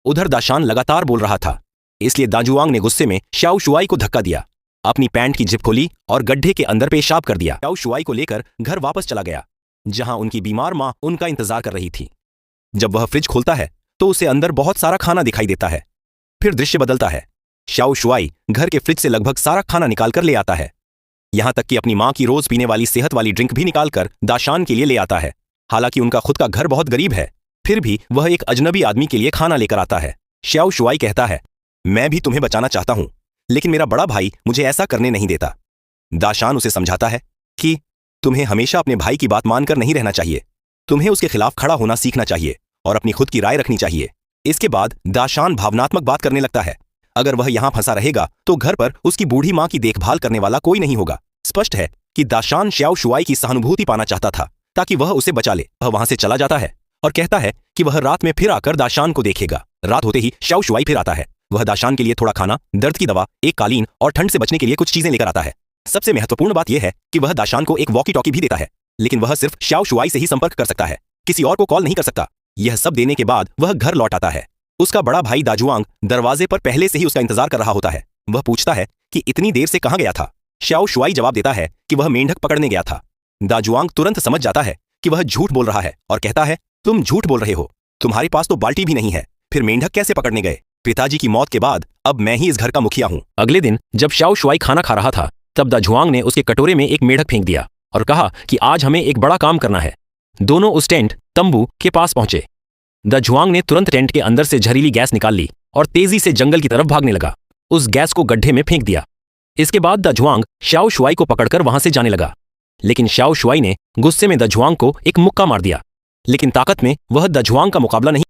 उधर दाशान लगातार बोल रहा था, इसलिए दाजुआंग ने गुस्से में शाओ शुआई को धक्का दिया, अपनी पैंट की जिप खोली और गड्ढे के अंदर पेशाब कर दिया। शाओ शुआई को लेकर घर वापस चला गया, जहां उनकी बीमार मां उनका इंतजार कर रही थी। जब वह फ्रिज खोलता है तो उसे अंदर बहुत सारा खाना दिखाई देता है। फिर दृश्य बदलता है। शाओ शुआई घर के फ्रिज से लगभग सारा खाना निकाल कर ले आता है, यहां तक कि अपनी मां की रोज पीने वाली सेहत वाली ड्रिंक भी निकालकर दाशान के लिए ले आता है। हालांकि उनका खुद का घर बहुत गरीब है, फिर भी वह एक अजनबी आदमी के लिए खाना लेकर आता है। शाओ शुआई कहता है, मैं भी तुम्हें बचाना चाहता हूं, लेकिन मेरा बड़ा भाई मुझे ऐसा करने नहीं देता। दाशान उसे समझाता है कि तुम्हें हमेशा अपने भाई की बात मानकर नहीं रहना चाहिए, तुम्हें उसके खिलाफ खड़ा होना सीखना चाहिए और अपनी खुद की राय रखनी चाहिए। इसके बाद दाशान भावनात्मक बात करने लगता है, अगर वह यहां फंसा रहेगा तो घर पर उसकी बूढ़ी मां की देखभाल करने वाला कोई नहीं होगा। स्पष्ट है कि दाशान शाओ शुआई की सहानुभूति पाना चाहता था ताकि वह उसे बचा ले। वह वहां से चला जाता है और कहता है कि वह रात में फिर आकर दाशान को देखेगा। रात होते ही शाओ शुआई फिर आता है। वह दाशान के लिए थोड़ा खाना, दर्द की दवा, एक कालीन और ठंड से बचने के लिए कुछ चीजें लेकर आता है। सबसे महत्वपूर्ण बात यह है कि वह दाशान को एक वॉकी टॉकी भी देता है, लेकिन वह सिर्फ शाओ शुआई से ही संपर्क कर सकता है, किसी और को कॉल नहीं कर सकता। यह सब देने के बाद वह घर लौट आता है। उसका बड़ा भाई दाजुआंग दरवाजे पर पहले से ही उसका इंतजार कर रहा होता है। वह पूछता है कि इतनी देर से कहां गया था। शाओ शुआई जवाब देता है कि वह मेंढक पकड़ने गया था। दाजुआंग तुरंत समझ जाता है कि वह झूठ बोल रहा है और कहता है, तुम झूठ बोल रहे हो, तुम्हारे पास तो बाल्टी भी नहीं है, फिर मेंढक कैसे पकड़ने गए। पिताजी की मौत के बाद अब मैं ही इस घर का मुखिया हूं। अगले दिन जब शाओ शुआई खाना खा रहा था, तब दाजुआंग ने उसके कटोरे में एक मेंढक फेंक दिया और कहा कि आज हमें एक बड़ा काम करना है। दोनों उस टेंट तंबू के पास पहुंचे। दाजुआंग ने तुरंत टेंट के अंदर से जहरीली गैस निकाल ली और तेजी से जंगल की तरफ भागने लगा। उस गैस को गड्ढे में फेंक दिया। इसके बाद दाजुआंग शाओ शुआई को पकड़कर वहां से जाने लगा, लेकिन शाओ शुआई ने गुस्से में दाजुआंग को एक मुक्का मार दिया, लेकिन ताकत में वह दाजुआंग का मुकाबला नहीं